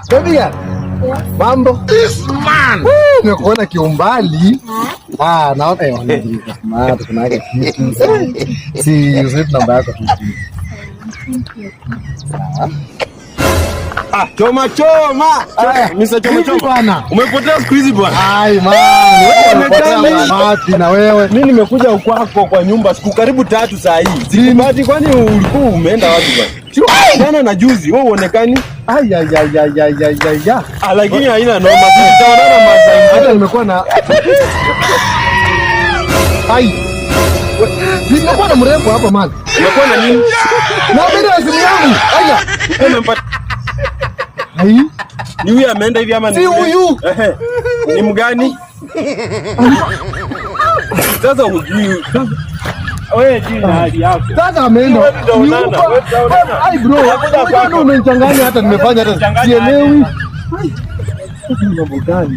Baby ya. Mambo. This man. Nimekuona kiumbali. Naona maana tunaga. Si usipe namba yako. Choma. Mr. Choma bwana. Umepotea siku hizi bwana. Ai man, wewe wapi na wewe? Mimi nimekuja kwako kwa nyumba siku karibu 3 saa hii. Sikubati, kwani ulikuwa umeenda wapi bwana? Jana na juzi wewe uonekani. Lakini haina noma. Tutaonana Masai. Hata nimekuwa na nimekuwa na mrembo hapa man. Umekuwa na nini? Na bila simu yangu. Umempata. Ni huyu ameenda hivi ama ni huyu? Ni mgani? Sasa hujui. Wewe jina hali yako. Sasa ameenda. Ai bro, unajua unanichanganya hata nimefanya hata sielewi. Mambo gani?